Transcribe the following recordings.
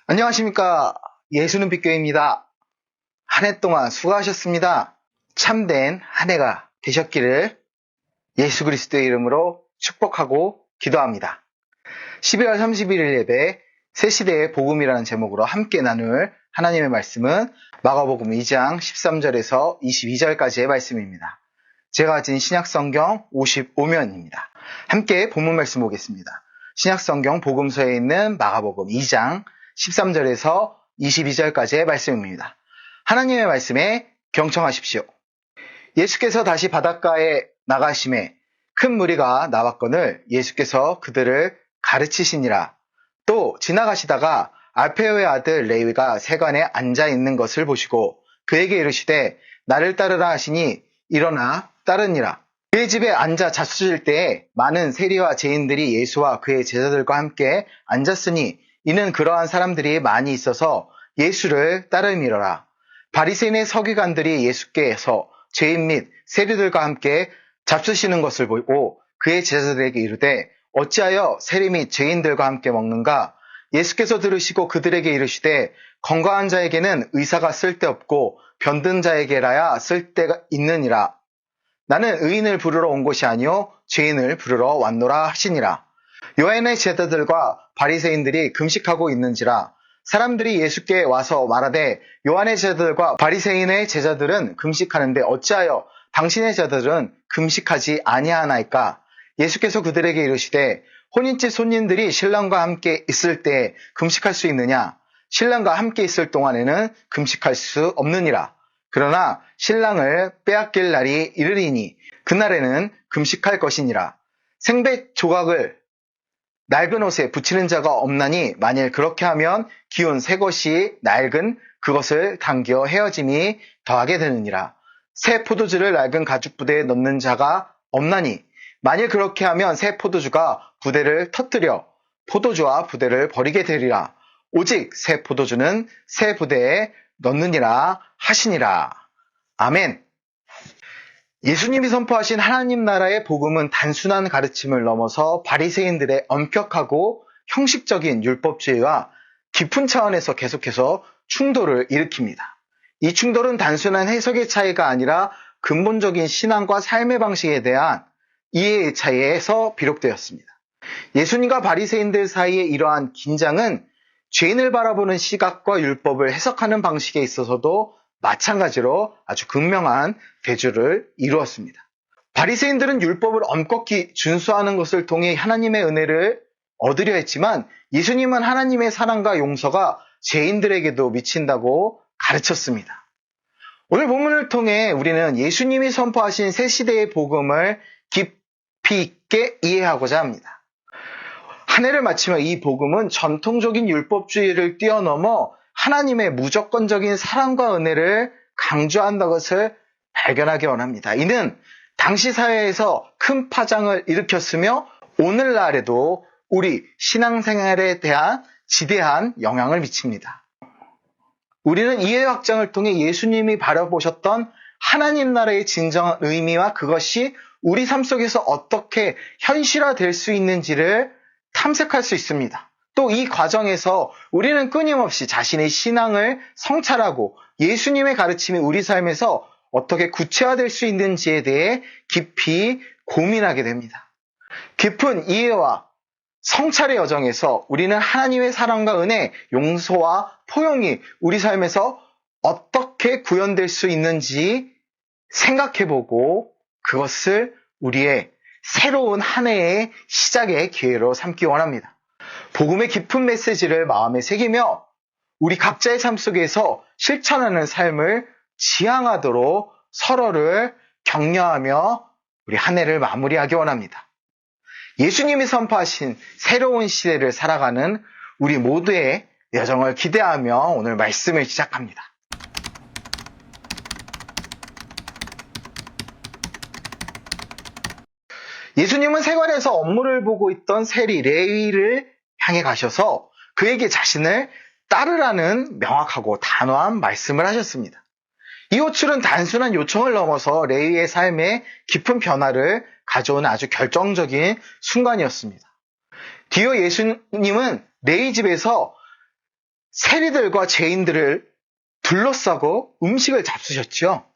안녕하십니까. 예수는 빛교회입니다. 한 해 동안 수고하셨습니다. 참된 한 해가 되셨기를 예수 그리스도의 이름으로 축복하고 기도합니다. 12월 31일 예배 새 시대의 복음이라는 제목으로 함께 나눌 하나님의 말씀은 마가복음 2장 13절에서 22절까지의 말씀입니다. 제가 가진 신약성경 55면입니다. 함께 본문 말씀 보겠습니다. 신약성경 복음서에 있는 마가복음 2장 13절에서 22절까지의 말씀입니다. 하나님의 말씀에 경청하십시오. 예수께서 다시 바닷가에 나가심에 큰 무리가 나왔거늘 예수께서 그들을 가르치시니라. 또 지나가시다가 알페오의 아들 레위가 세관에 앉아 있는 것을 보시고 그에게 이르시되 나를 따르라 하시니 일어나 따르니라. 그의 집에 앉아 잡수실 때에 많은 세리와 죄인들이 예수와 그의 제자들과 함께 앉았으니 이는 그러한 사람들이 많이 있어서 예수를 따르미러라. 바리새인의 서기관들이 예수께서 죄인 및 세리들과 함께 잡수시는 것을 보고 그의 제자들에게 이르되 어찌하여 세리 및 죄인들과 함께 먹는가? 예수께서 들으시고 그들에게 이르시되 건강한 자에게는 의사가 쓸데없고 병든 자에게라야 쓸데가 있느니라. 나는 의인을 부르러 온 것이 아니요 죄인을 부르러 왔노라 하시니라. 요한의 제자들과 바리새인들이 금식하고 있는지라. 사람들이 예수께 와서 말하되 요한의 제자들과 바리새인의 제자들은 금식하는데 어찌하여 당신의 제자들은 금식하지 아니하나이까? 예수께서 그들에게 이르시되 혼인집 손님들이 신랑과 함께 있을 때 금식할 수 있느냐? 신랑과 함께 있을 동안에는 금식할 수 없느니라. 그러나 신랑을 빼앗길 날이 이르리니 그날에는 금식할 것이니라. 생배 조각을 낡은 옷에 붙이는 자가 없나니 만일 그렇게 하면 기운 새 것이 낡은 그것을 당겨 헤어짐이 더하게 되느니라. 새 포도주를 낡은 가죽 부대에 넣는 자가 없나니 만일 그렇게 하면 새 포도주가 부대를 터뜨려 포도주와 부대를 버리게 되리라. 오직 새 포도주는 새 부대에 넣느니라 하시니라. 아멘. 예수님이 선포하신 하나님 나라의 복음은 단순한 가르침을 넘어서 바리새인들의 엄격하고 형식적인 율법주의와 깊은 차원에서 계속해서 충돌을 일으킵니다. 이 충돌은 단순한 해석의 차이가 아니라 근본적인 신앙과 삶의 방식에 대한 이해의 차이에서 비롯되었습니다. 예수님과 바리새인들 사이의 이러한 긴장은 죄인을 바라보는 시각과 율법을 해석하는 방식에 있어서도 마찬가지로 아주 극명한 대조를 이루었습니다. 바리새인들은 율법을 엄격히 준수하는 것을 통해 하나님의 은혜를 얻으려 했지만 예수님은 하나님의 사랑과 용서가 죄인들에게도 미친다고 가르쳤습니다. 오늘 본문을 통해 우리는 예수님이 선포하신 새 시대의 복음을 깊이 있게 이해하고자 합니다. 한 해를 마치며 이 복음은 전통적인 율법주의를 뛰어넘어 하나님의 무조건적인 사랑과 은혜를 강조한다는 것을 발견하기 원합니다. 이는 당시 사회에서 큰 파장을 일으켰으며 오늘날에도 우리 신앙생활에 대한 지대한 영향을 미칩니다. 우리는 이해 확장을 통해 예수님이 바라보셨던 하나님 나라의 진정한 의미와 그것이 우리 삶 속에서 어떻게 현실화될 수 있는지를 탐색할 수 있습니다. 또 이 과정에서 우리는 끊임없이 자신의 신앙을 성찰하고 예수님의 가르침이 우리 삶에서 어떻게 구체화될 수 있는지에 대해 깊이 고민하게 됩니다. 깊은 이해와 성찰의 여정에서 우리는 하나님의 사랑과 은혜, 용서와 포용이 우리 삶에서 어떻게 구현될 수 있는지 생각해보고 그것을 우리의 새로운 한 해의 시작의 기회로 삼기 원합니다. 복음의 깊은 메시지를 마음에 새기며 우리 각자의 삶 속에서 실천하는 삶을 지향하도록 서로를 격려하며 우리 한 해를 마무리하기 원합니다. 예수님이 선포하신 새로운 시대를 살아가는 우리 모두의 여정을 기대하며 오늘 말씀을 시작합니다. 예수님은 세관에서 업무를 보고 있던 세리 레위를 향해 가셔서 그에게 자신을 따르라는 명확하고 단호한 말씀을 하셨습니다. 이 호출은 단순한 요청을 넘어서 레위의 삶에 깊은 변화를 가져오는 아주 결정적인 순간이었습니다. 뒤이어 예수님은 레위 집에서 세리들과 죄인들을 둘러싸고 음식을 잡수셨죠.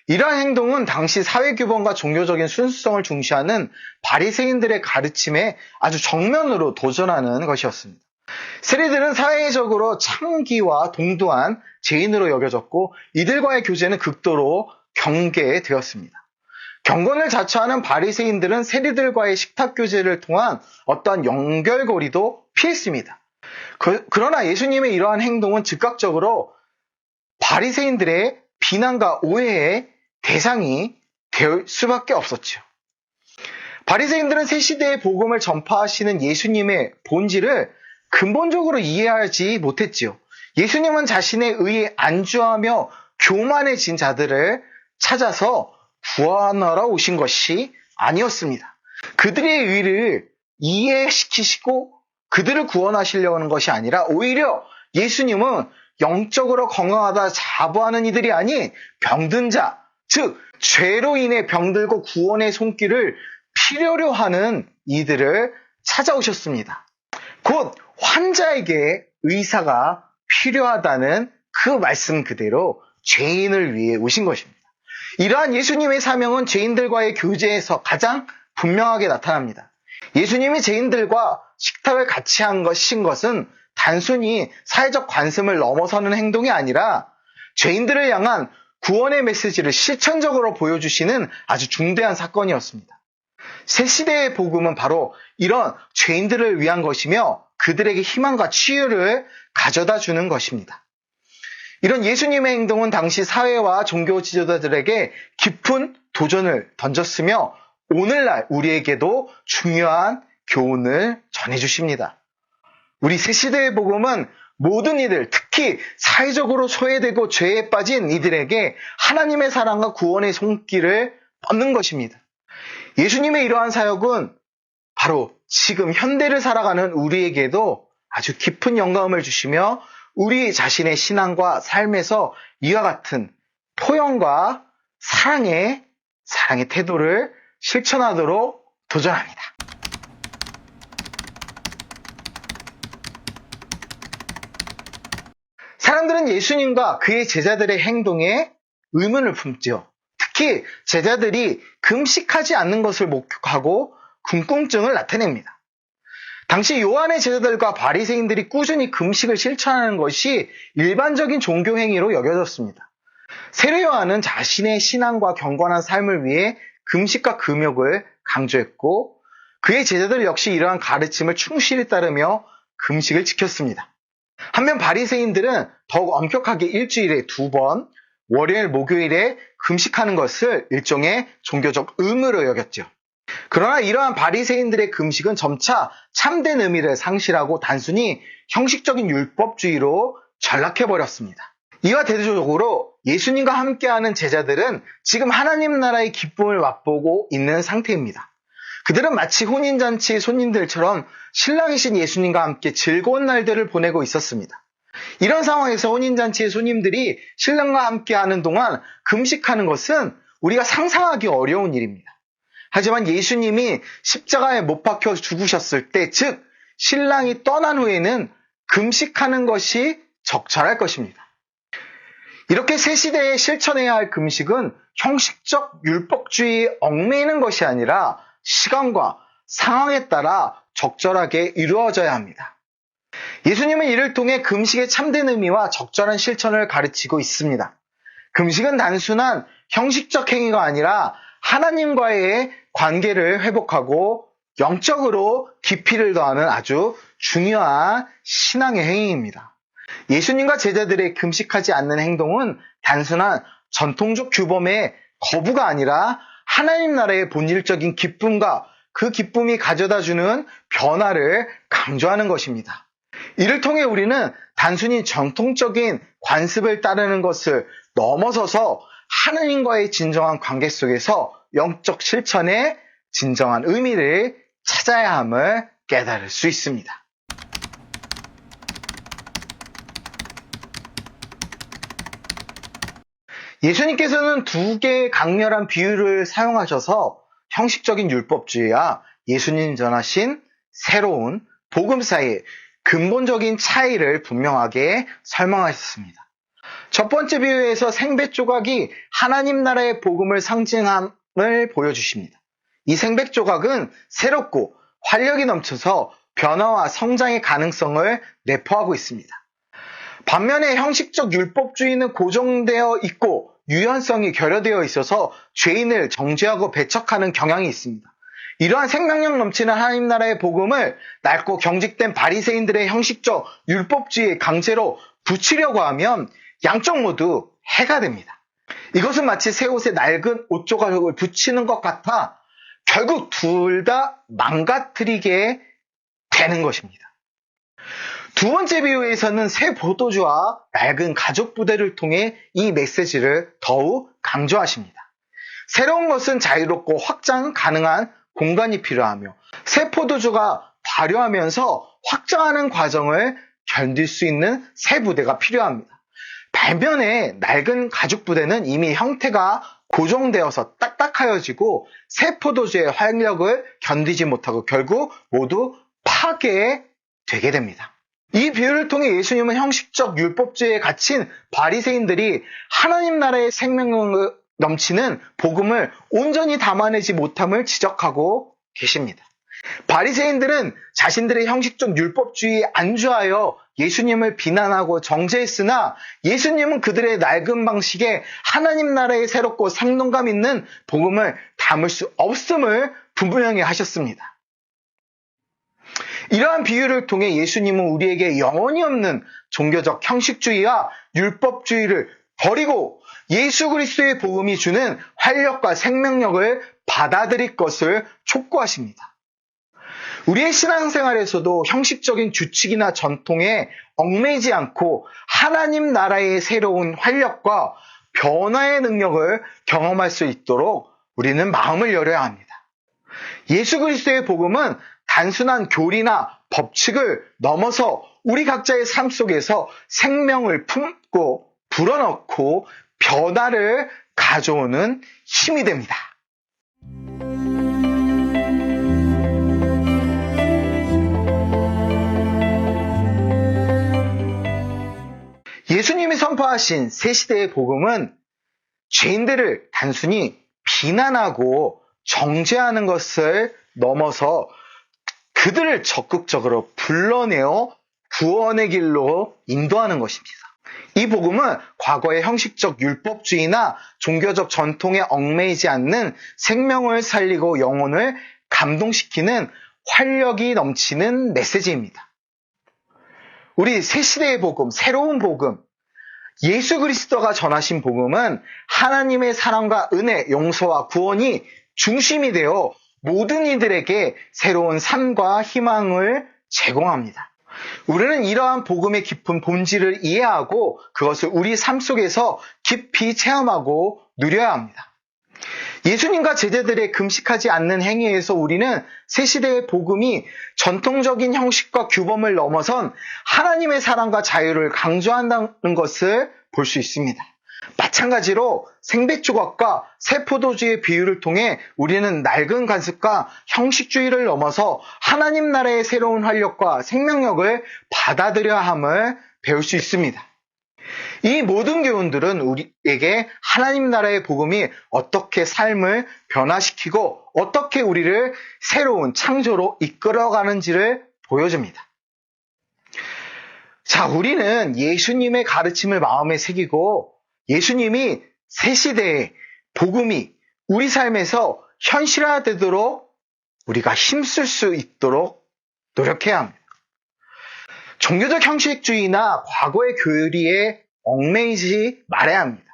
이러한 행동은 당시 사회규범과 종교적인 순수성을 중시하는 바리새인들의 가르침에 아주 정면으로 도전하는 것이었습니다. 세리들은 사회적으로 창기와 동등한 죄인으로 여겨졌고 이들과의 교제는 극도로 경계되었습니다. 경건을 자처하는 바리새인들은 세리들과의 식탁 교제를 통한 어떠한 연결고리도 피했습니다. 그러나 예수님의 이러한 행동은 즉각적으로 바리새인들의 비난과 오해의 대상이 될 수밖에 없었죠. 바리새인들은 새 시대의 복음을 전파하시는 예수님의 본질을 근본적으로 이해하지 못했지요. 예수님은 자신의 의에 안주하며 교만해진 자들을 찾아서 구원하러 오신 것이 아니었습니다. 그들의 의를 이해시키시고 그들을 구원하시려고 하는 것이 아니라 오히려 예수님은 영적으로 건강하다 자부하는 이들이 아닌 병든 자, 즉 죄로 인해 병들고 구원의 손길을 필요로 하는 이들을 찾아오셨습니다. 곧 환자에게 의사가 필요하다는 그 말씀 그대로 죄인을 위해 오신 것입니다. 이러한 예수님의 사명은 죄인들과의 교제에서 가장 분명하게 나타납니다. 예수님이 죄인들과 식탁을 같이 하신 것은 단순히 사회적 관습을 넘어서는 행동이 아니라 죄인들을 향한 구원의 메시지를 실천적으로 보여주시는 아주 중대한 사건이었습니다. 새 시대의 복음은 바로 이런 죄인들을 위한 것이며 그들에게 희망과 치유를 가져다 주는 것입니다. 이런 예수님의 행동은 당시 사회와 종교 지도자들에게 깊은 도전을 던졌으며 오늘날 우리에게도 중요한 교훈을 전해주십니다. 우리 새 시대의 복음은 모든 이들, 특히 사회적으로 소외되고 죄에 빠진 이들에게 하나님의 사랑과 구원의 손길을 뻗는 것입니다. 예수님의 이러한 사역은 바로 지금 현대를 살아가는 우리에게도 아주 깊은 영감을 주시며 우리 자신의 신앙과 삶에서 이와 같은 포용과 사랑의 태도를 실천하도록 도전합니다. 사람들은 예수님과 그의 제자들의 행동에 의문을 품지요. 특히 제자들이 금식하지 않는 것을 목격하고 궁금증을 나타냅니다. 당시 요한의 제자들과 바리새인들이 꾸준히 금식을 실천하는 것이 일반적인 종교 행위로 여겨졌습니다. 세례 요한은 자신의 신앙과 경건한 삶을 위해 금식과 금욕을 강조했고 그의 제자들 역시 이러한 가르침을 충실히 따르며 금식을 지켰습니다. 한편 바리새인들은 더욱 엄격하게 일주일에 2번, 월요일, 목요일에 금식하는 것을 일종의 종교적 의무로 여겼죠. 그러나 이러한 바리새인들의 금식은 점차 참된 의미를 상실하고 단순히 형식적인 율법주의로 전락해버렸습니다. 이와 대조적으로 예수님과 함께하는 제자들은 지금 하나님 나라의 기쁨을 맛보고 있는 상태입니다. 그들은 마치 혼인잔치의 손님들처럼 신랑이신 예수님과 함께 즐거운 날들을 보내고 있었습니다. 이런 상황에서 혼인잔치의 손님들이 신랑과 함께하는 동안 금식하는 것은 우리가 상상하기 어려운 일입니다. 하지만 예수님이 십자가에 못 박혀 죽으셨을 때, 즉 신랑이 떠난 후에는 금식하는 것이 적절할 것입니다. 이렇게 새 시대에 실천해야 할 금식은 형식적 율법주의에 얽매이는 것이 아니라 시간과 상황에 따라 적절하게 이루어져야 합니다. 예수님은 이를 통해 금식의 참된 의미와 적절한 실천을 가르치고 있습니다. 금식은 단순한 형식적 행위가 아니라 하나님과의 관계를 회복하고 영적으로 깊이를 더하는 아주 중요한 신앙의 행위입니다. 예수님과 제자들의 금식하지 않는 행동은 단순한 전통적 규범의 거부가 아니라 하나님 나라의 본질적인 기쁨과 그 기쁨이 가져다주는 변화를 강조하는 것입니다. 이를 통해 우리는 단순히 전통적인 관습을 따르는 것을 넘어서서 하나님과의 진정한 관계 속에서 영적 실천의 진정한 의미를 찾아야 함을 깨달을 수 있습니다. 예수님께서는 두 개의 강렬한 비유를 사용하셔서 형식적인 율법주의와 예수님 전하신 새로운 복음 사이의 근본적인 차이를 분명하게 설명하셨습니다. 첫 번째 비유에서 생배 조각이 하나님 나라의 복음을 상징함을 보여주십니다. 이 생배 조각은 새롭고 활력이 넘쳐서 변화와 성장의 가능성을 내포하고 있습니다. 반면에 형식적 율법주의는 고정되어 있고 유연성이 결여되어 있어서 죄인을 정죄하고 배척하는 경향이 있습니다. 이러한 생명력 넘치는 하나님 나라의 복음을 낡고 경직된 바리새인들의 형식적 율법주의에 강제로 붙이려고 하면 양쪽 모두 해가 됩니다. 이것은 마치 새 옷에 낡은 옷 조각을 붙이는 것 같아 결국 둘 다 망가뜨리게 되는 것입니다. 두 번째 비유에서는 새 포도주와 낡은 가죽 부대를 통해 이 메시지를 더욱 강조하십니다. 새로운 것은 자유롭고 확장 가능한 공간이 필요하며 새 포도주가 발효하면서 확장하는 과정을 견딜 수 있는 새 부대가 필요합니다. 반면에 낡은 가죽 부대는 이미 형태가 고정되어서 딱딱하여지고 새 포도주의 활력을 견디지 못하고 결국 모두 파괴되게 됩니다. 이 비유를 통해 예수님은 형식적 율법주의에 갇힌 바리새인들이 하나님 나라의 생명력을 넘치는 복음을 온전히 담아내지 못함을 지적하고 계십니다. 바리새인들은 자신들의 형식적 율법주의에 안주하여 예수님을 비난하고 정죄했으나 예수님은 그들의 낡은 방식에 하나님 나라의 새롭고 생동감 있는 복음을 담을 수 없음을 분명히 하셨습니다. 이러한 비유를 통해 예수님은 우리에게 영혼이 없는 종교적 형식주의와 율법주의를 버리고 예수 그리스도의 복음이 주는 활력과 생명력을 받아들일 것을 촉구하십니다. 우리의 신앙생활에서도 형식적인 규칙이나 전통에 얽매이지 않고 하나님 나라의 새로운 활력과 변화의 능력을 경험할 수 있도록 우리는 마음을 열어야 합니다. 예수 그리스도의 복음은 단순한 교리나 법칙을 넘어서 우리 각자의 삶 속에서 생명을 품고 불어넣고 변화를 가져오는 힘이 됩니다. 예수님이 선포하신 새 시대의 복음은 죄인들을 단순히 비난하고 정죄하는 것을 넘어서 그들을 적극적으로 불러내어 구원의 길로 인도하는 것입니다. 이 복음은 과거의 형식적 율법주의나 종교적 전통에 얽매이지 않는 생명을 살리고 영혼을 감동시키는 활력이 넘치는 메시지입니다. 우리 새 시대의 복음, 새로운 복음, 예수 그리스도가 전하신 복음은 하나님의 사랑과 은혜, 용서와 구원이 중심이 되어 모든 이들에게 새로운 삶과 희망을 제공합니다. 우리는 이러한 복음의 깊은 본질을 이해하고 그것을 우리 삶 속에서 깊이 체험하고 누려야 합니다. 예수님과 제자들의 금식하지 않는 행위에서 우리는 새 시대의 복음이 전통적인 형식과 규범을 넘어선 하나님의 사랑과 자유를 강조한다는 것을 볼 수 있습니다. 마찬가지로 생배조각과 새 포도주의 비유를 통해 우리는 낡은 관습과 형식주의를 넘어서 하나님 나라의 새로운 활력과 생명력을 받아들여야 함을 배울 수 있습니다. 이 모든 교훈들은 우리에게 하나님 나라의 복음이 어떻게 삶을 변화시키고 어떻게 우리를 새로운 창조로 이끌어가는지를 보여줍니다. 자, 우리는 예수님의 가르침을 마음에 새기고 예수님이 새 시대의 복음이 우리 삶에서 현실화되도록 우리가 힘쓸 수 있도록 노력해야 합니다. 종교적 형식주의나 과거의 교리에 얽매이지 말아야 합니다.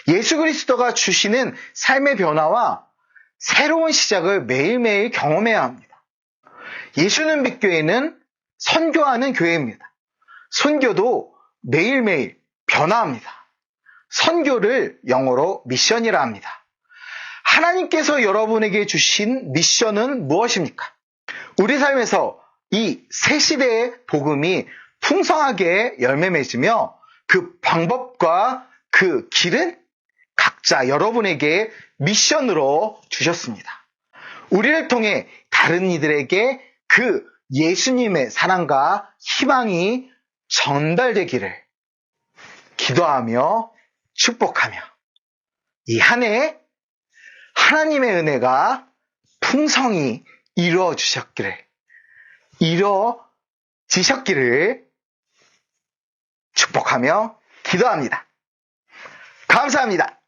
예수 그리스도가 주시는 삶의 변화와 새로운 시작을 매일매일 경험해야 합니다. 예수는 빛교회는 선교하는 교회입니다. 선교도 매일매일 변화합니다. 선교를 영어로 미션이라 합니다. 하나님께서 여러분에게 주신 미션은 무엇입니까? 우리 삶에서 이 새 시대의 복음이 풍성하게 열매 맺으며 그 방법과 그 길은 각자 여러분에게 미션으로 주셨습니다. 우리를 통해 다른 이들에게 그 예수님의 사랑과 희망이 전달되기를 기도하며 축복하며 이 한 해 하나님의 은혜가 풍성히 이루어지셨기를 축복하며 기도합니다. 감사합니다.